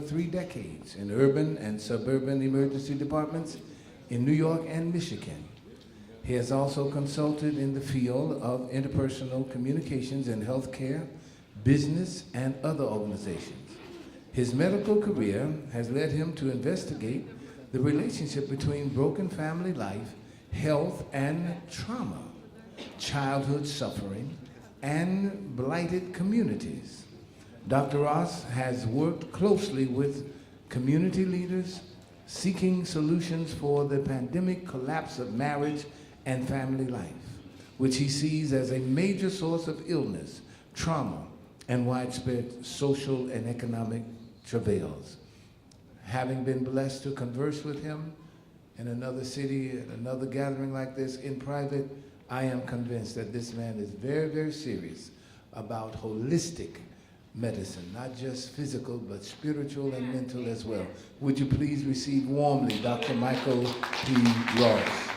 3 decades in urban and suburban emergency departments in New York and Michigan. He has also consulted in the field of interpersonal communications in healthcare, business, and other organizations. His medical career has led him to investigate the relationship between broken family life, health, and trauma, childhood suffering, and blighted communities. Dr. Ross has worked closely with community leaders seeking solutions for the pandemic collapse of marriage and family life, which he sees as a major source of illness, trauma, and widespread social and economic travails. Having been blessed to converse with him in another city, at another gathering like this in private, I am convinced that this man is very, very serious about holistic medicine, not just physical, but spiritual and mental as well. Would you please receive warmly Dr. Michael P. Ross.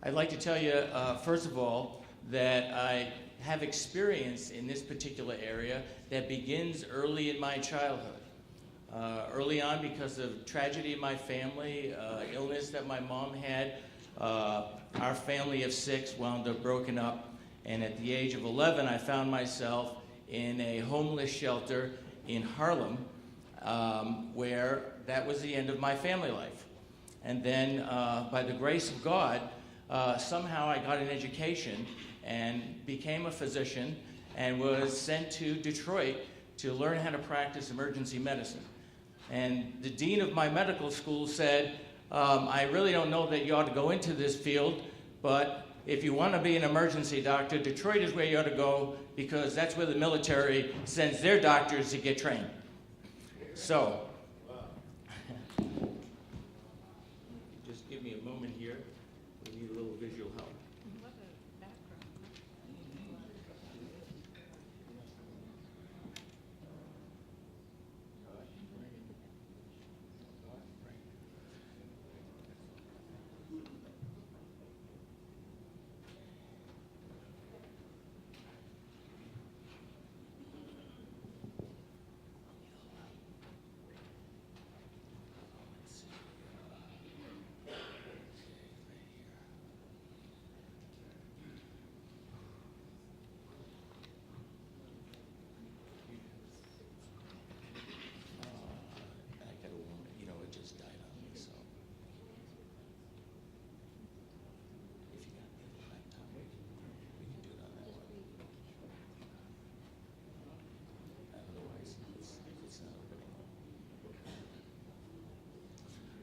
I'd like to tell you, first of all, that I have experience in this particular area that begins early in my childhood. Early on, because of tragedy in my family, illness that my mom had, our family of 6 wound up broken up, and at the age of 11, I found myself in a homeless shelter in Harlem, where that was the end of my family life. And then, by the grace of God, somehow I got an education and became a physician and was sent to Detroit to learn how to practice emergency medicine. And the dean of my medical school said, I really don't know that you ought to go into this field, but if you want to be an emergency doctor, Detroit is where you ought to go because that's where the military sends their doctors to get trained. So, just give me a moment here. We need a little visual help.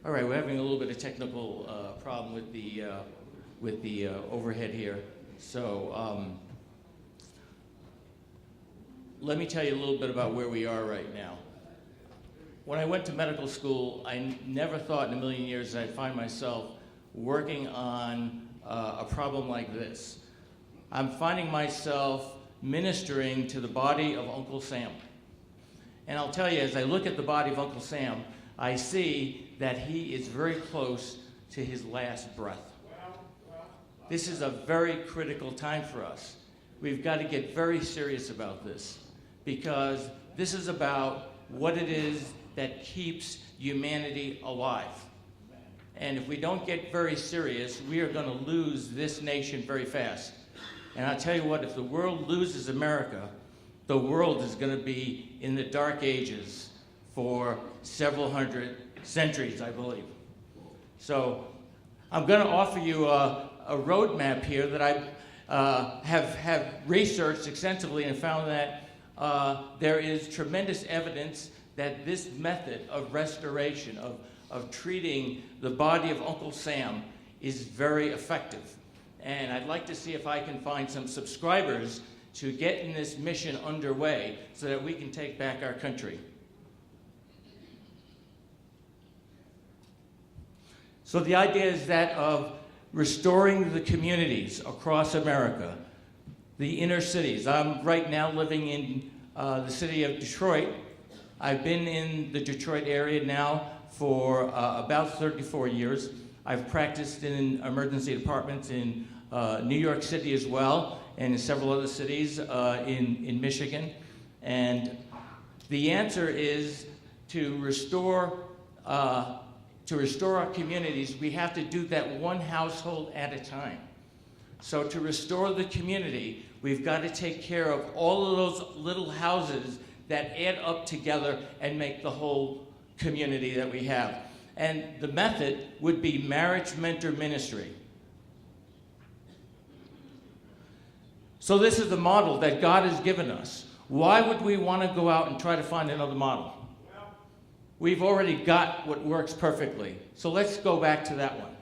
All right, we're having a little bit of technical problem with the overhead here. So let me tell you a little bit about where we are right now. When I went to medical school, I never thought in a million years that I'd find myself working on a problem like this. I'm finding myself ministering to the body of Uncle Sam. And I'll tell you, as I look at the body of Uncle Sam, I see that he is very close to his last breath. This is a very critical time for us. We've got to get very serious about this because this is about what it is that keeps humanity alive. And if we don't get very serious, we are going to lose this nation very fast. And I'll tell you what, if the world loses America, the world is going to be in the dark ages for several hundred centuries, I believe. So I'm going to offer you a roadmap here that I have researched extensively and found that there is tremendous evidence that this method of restoration, of treating the body of Uncle Sam is very effective. And I'd like to see if I can find some subscribers to get in this mission underway so that we can take back our country. So the idea is that of restoring the communities across America, the inner cities. I'm right now living in the city of Detroit. I've been in the Detroit area now for about 34 years. I've practiced in emergency departments in New York City as well, and in several other cities in Michigan. And the answer is to restore our communities. We have to do that one household at a time. So to restore the community, we've got to take care of all of those little houses that add up together and make the whole community that we have. And the method would be marriage mentor ministry. So this is the model that God has given us. Why would we want to go out and try to find another model? We've already got what works perfectly. So let's go back to that one.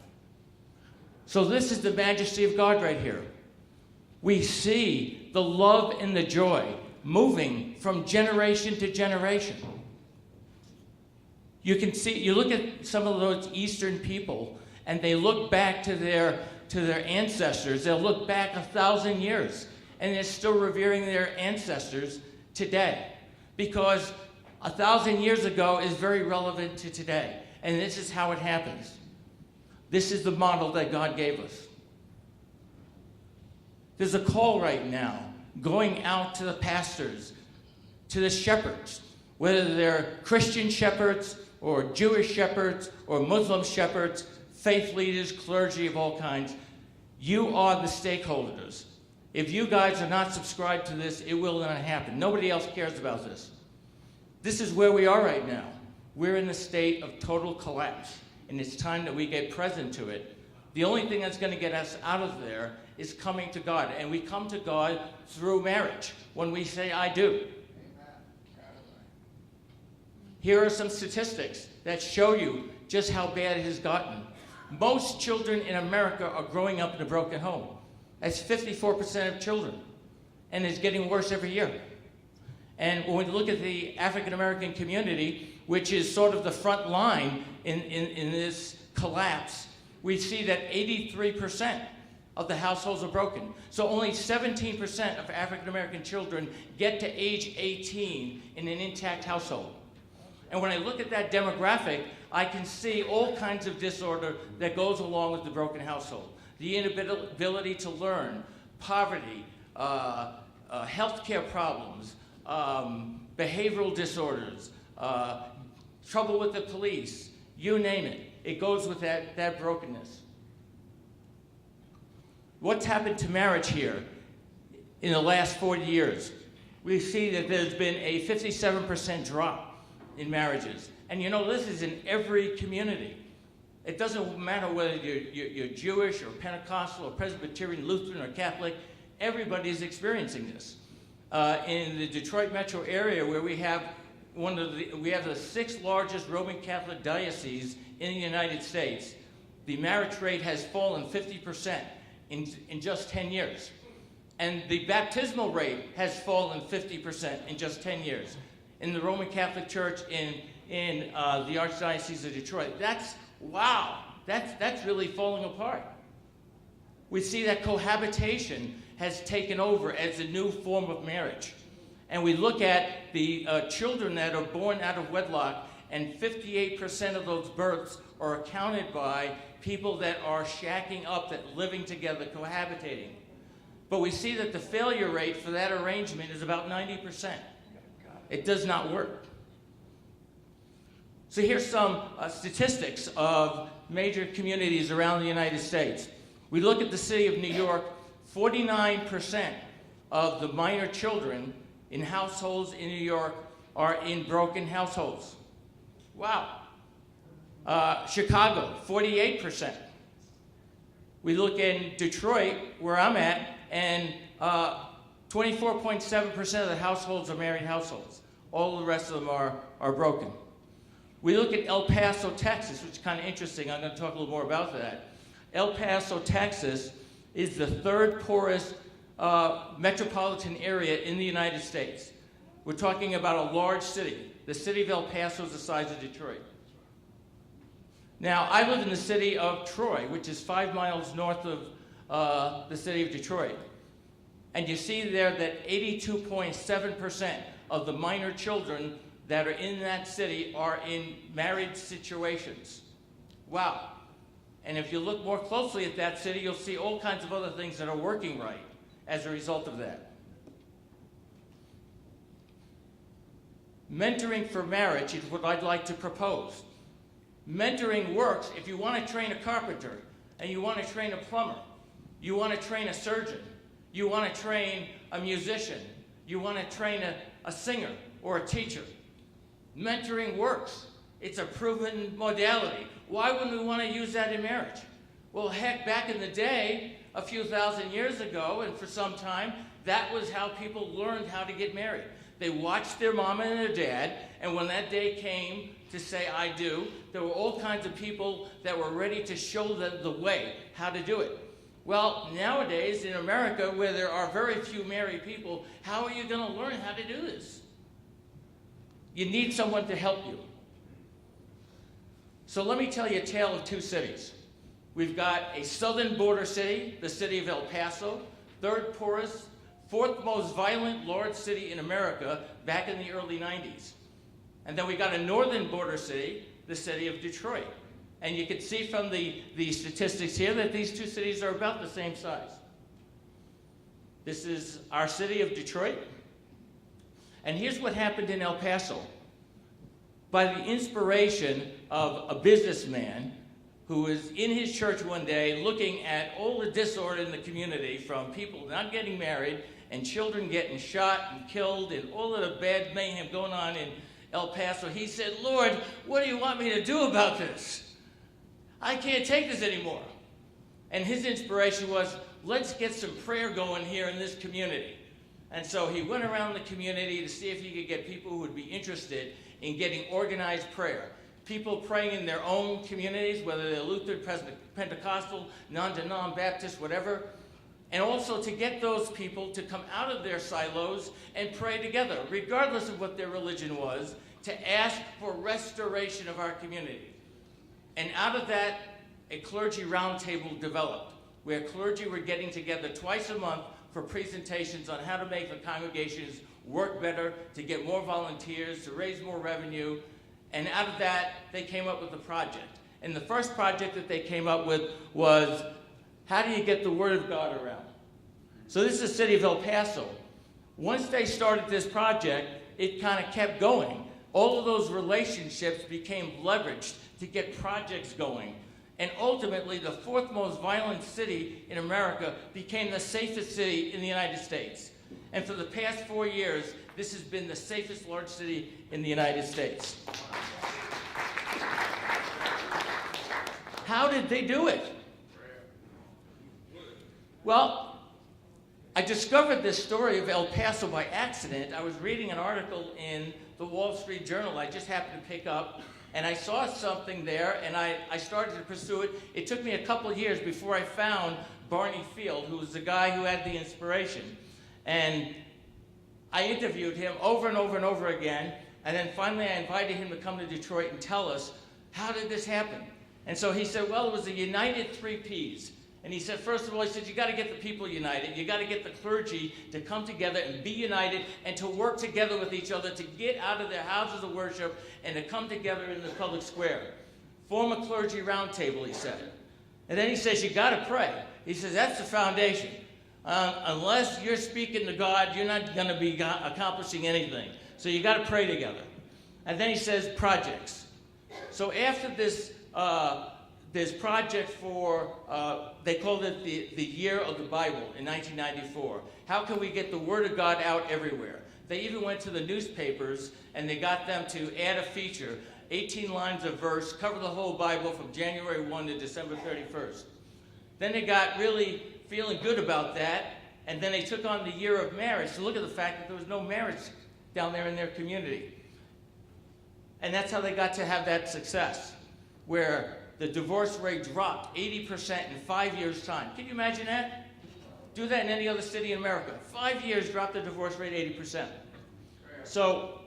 So this is the majesty of God right here. We see the love and the joy moving from generation to generation. You can see, you look at some of those Eastern people, and they look back to their ancestors. They'll look back 1,000 years, and they're still revering their ancestors today, because 1,000 years ago is very relevant to today, and this is how it happens. This is the model that God gave us. There's a call right now going out to the pastors, to the shepherds, whether they're Christian shepherds or Jewish shepherds or Muslim shepherds, faith leaders, clergy of all kinds. You are the stakeholders. If you guys are not subscribed to this, it will not happen. Nobody else cares about this. This is where we are right now. We're in a state of total collapse, and it's time that we get present to it. The only thing that's going to get us out of there is coming to God, and we come to God through marriage when we say, I do. Here are some statistics that show you just how bad it has gotten. Most children in America are growing up in a broken home. That's 54% of children, and it's getting worse every year. And when we look at the African American community, which is sort of the front line in this collapse, we see that 83% of the households are broken. So only 17% of African American children get to age 18 in an intact household. And when I look at that demographic, I can see all kinds of disorder that goes along with the broken household. The inability to learn, poverty, healthcare problems, behavioral disorders, trouble with the police, you name it. It goes with that brokenness. What's happened to marriage here in the last 40 years? We see that there's been a 57% drop in marriages. And you know, this is in every community. It doesn't matter whether you're Jewish or Pentecostal or Presbyterian, Lutheran or Catholic, everybody's experiencing this. In the Detroit metro area, where we have the 6th largest Roman Catholic diocese in the United States, the marriage rate has fallen 50% in just 10 years. And the baptismal rate has fallen 50% in just 10 years. In the Roman Catholic Church in the Archdiocese of Detroit. That's really falling apart. We see that cohabitation has taken over as a new form of marriage. And we look at the children that are born out of wedlock, and 58% of those births are accounted by people that are shacking up, that living together, cohabitating. But we see that the failure rate for that arrangement is about 90%. It does not work. So here's some statistics of major communities around the United States. We look at the city of New York, 49% of the minor children in households in New York are in broken households. Wow. Chicago, 48%. We look in Detroit, where I'm at, and 24.7% of the households are married households. All the rest of them are broken. We look at El Paso, Texas, which is kind of interesting. I'm going to talk a little more about that. El Paso, Texas is the 3rd poorest metropolitan area in the United States. We're talking about a large city. The city of El Paso is the size of Detroit. Now, I live in the city of Troy, which is 5 miles north of the city of Detroit. And you see there that 82.7% of the minor children that are in that city are in marriage situations. Wow. And if you look more closely at that city, you'll see all kinds of other things that are working right as a result of that. Mentoring for marriage is what I'd like to propose. Mentoring works if you want to train a carpenter, and you want to train a plumber, you want to train a surgeon, you want to train a musician, you want to train a singer or a teacher. Mentoring works. It's a proven modality. Why wouldn't we want to use that in marriage? Well, heck, back in the day, a few thousand years ago, and for some time, that was how people learned how to get married. They watched their mom and their dad, and when that day came to say, I do, there were all kinds of people that were ready to show them the way, how to do it. Well, nowadays in America, where there are very few married people, how are you going to learn how to do this? You need someone to help you. So let me tell you a tale of two cities. We've got a southern border city, the city of El Paso, third poorest, fourth most violent large city in America back in the early 90s. And then we got a northern border city, the city of Detroit. And you can see from the statistics here that these two cities are about the same size. This is our city of Detroit. And here's what happened in El Paso. By the inspiration of a businessman who was in his church one day looking at all the disorder in the community, from people not getting married and children getting shot and killed and all of the bad mayhem going on in El Paso, he said, Lord, what do you want me to do about this? I can't take this anymore. And his inspiration was, let's get some prayer going here in this community. And so he went around the community to see if he could get people who would be interested in getting organized prayer. People praying in their own communities, whether they're Lutheran, Pentecostal, non-denom, Baptist, whatever. And also to get those people to come out of their silos and pray together, regardless of what their religion was, to ask for restoration of our community. And out of that, a clergy roundtable developed, where clergy were getting together twice a month for presentations on how to make the congregations work better, to get more volunteers, to raise more revenue. And out of that, they came up with a project. And the first project that they came up with was, how do you get the Word of God around? So this is the city of El Paso. Once they started this project, it kind of kept going. All of those relationships became leveraged to get projects going. And ultimately, the fourth most violent city in America became the safest city in the United States. And for the past 4 years, this has been the safest large city in the United States. How did they do it? Well, I discovered this story of El Paso by accident. I was reading an article in the Wall Street Journal I just happened to pick up, and I saw something there, and I started to pursue it. It took me a couple of years before I found Barney Field, who was the guy who had the inspiration. And I interviewed him over and over and over again, and then finally I invited him to come to Detroit and tell us, how did this happen? And so he said, well, it was a united 3 Ps. And he said, first of all, he said, you got to get the people united. You got to get the clergy to come together and be united and to work together with each other, to get out of their houses of worship and to come together in the public square. Form a clergy roundtable, he said. And then he says, you got to pray. He says, that's the foundation. Unless you're speaking to God, you're not going to be accomplishing anything. So you got to pray together. And then he says, projects. So after this project for, they called it the Year of the Bible in 1994. How can we get the Word of God out everywhere? They even went to the newspapers and they got them to add a feature, 18 lines of verse, cover the whole Bible from January 1 to December 31st. Then they got really feeling good about that, and then they took on the year of marriage to look at the fact that there was no marriage down there in their community. And that's how they got to have that success, where the divorce rate dropped 80% in 5 years' time. Can you imagine that? Do that in any other city in America. 5 years, drop the divorce rate 80%. So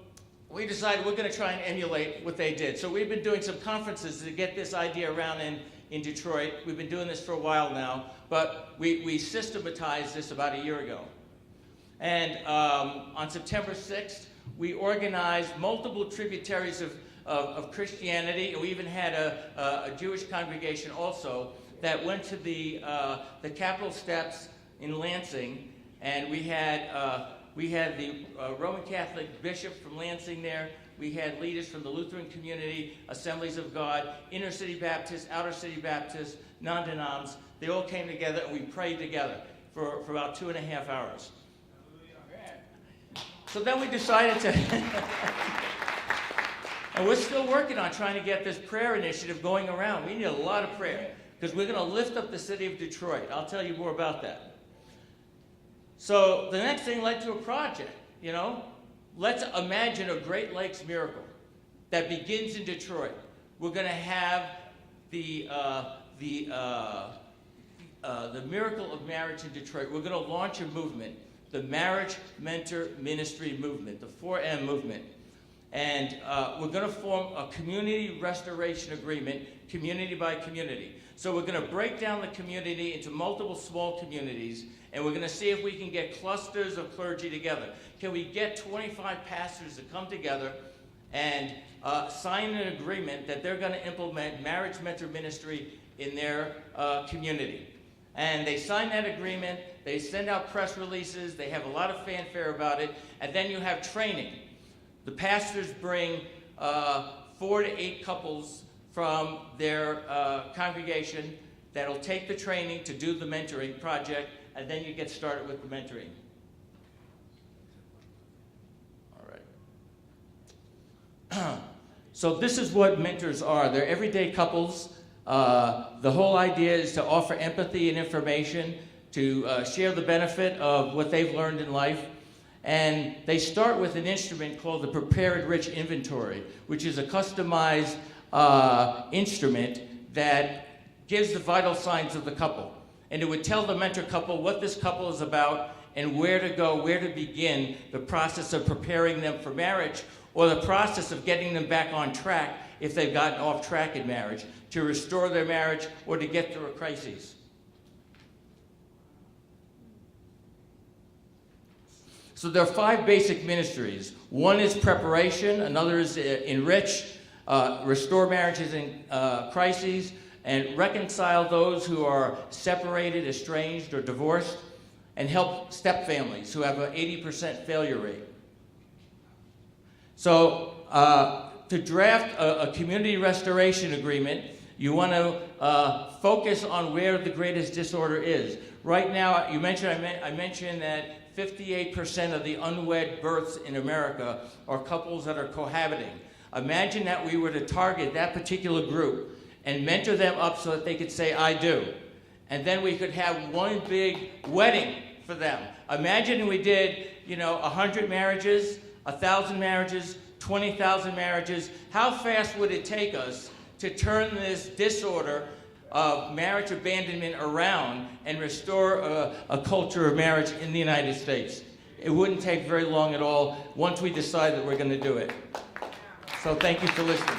we decided we're going to try and emulate what they did. So we've been doing some conferences to get this idea around in Detroit. We've been doing this for a while now, but we systematized this about a year ago. And on September 6th, We organized multiple tributaries of Christianity, and we even had a Jewish congregation also that went to the Capitol steps in Lansing, and we had the Roman Catholic bishop from Lansing there. We had leaders from the Lutheran community, Assemblies of God, inner city Baptists, outer city Baptists, non-denoms. They all came together and we prayed together for about 2.5 hours. So then we decided to, and we're still working on trying to get this prayer initiative going around. We need a lot of prayer because we're going to lift up the city of Detroit. I'll tell you more about that. So the next thing led to a project, you know. Let's imagine a Great Lakes miracle that begins in Detroit. We're going to have the miracle of marriage in Detroit. We're going to launch a movement, the Marriage Mentor Ministry Movement, the 4M movement. And we're going to form a community restoration agreement, community by community. So we're going to break down the community into multiple small communities, and we're going to see if we can get clusters of clergy together. Can we get 25 pastors to come together and sign an agreement that they're going to implement marriage mentor ministry in their community? And they sign that agreement, they send out press releases, they have a lot of fanfare about it, and then you have training. The pastors bring 4 to 8 couples from their congregation that'll take the training to do the mentoring project, and then you get started with the mentoring. All right. So this is what mentors are. They're everyday couples. The whole idea is to offer empathy and information, to share the benefit of what they've learned in life. And they start with an instrument called the Prepare and Rich Inventory, which is a customized instrument that gives the vital signs of the couple. And it would tell the mentor couple what this couple is about and where to go, where to begin the process of preparing them for marriage, or the process of getting them back on track if they've gotten off track in marriage, to restore their marriage or to get through a crisis. So there are 5 basic ministries. One is preparation, another is enrich, restore marriages in crises, and reconcile those who are separated, estranged, or divorced, and help step families who have an 80% failure rate. So to draft a community restoration agreement, you want to focus on where the greatest disorder is. Right now, I mentioned that 58% of the unwed births in America are couples that are cohabiting. Imagine that we were to target that particular group and mentor them up so that they could say, I do. And then we could have one big wedding for them. Imagine we did, 100 marriages, 1,000 marriages, 20,000 marriages. How fast would it take us to turn this disorder of marriage abandonment around and restore a culture of marriage in the United States? It wouldn't take very long at all once we decide that we're going to do it. So thank you for listening.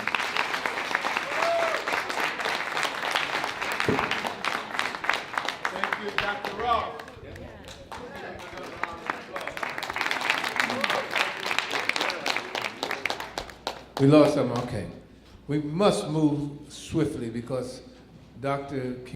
Thank you, Dr. Ross. We lost some. Okay. We must move swiftly because Dr.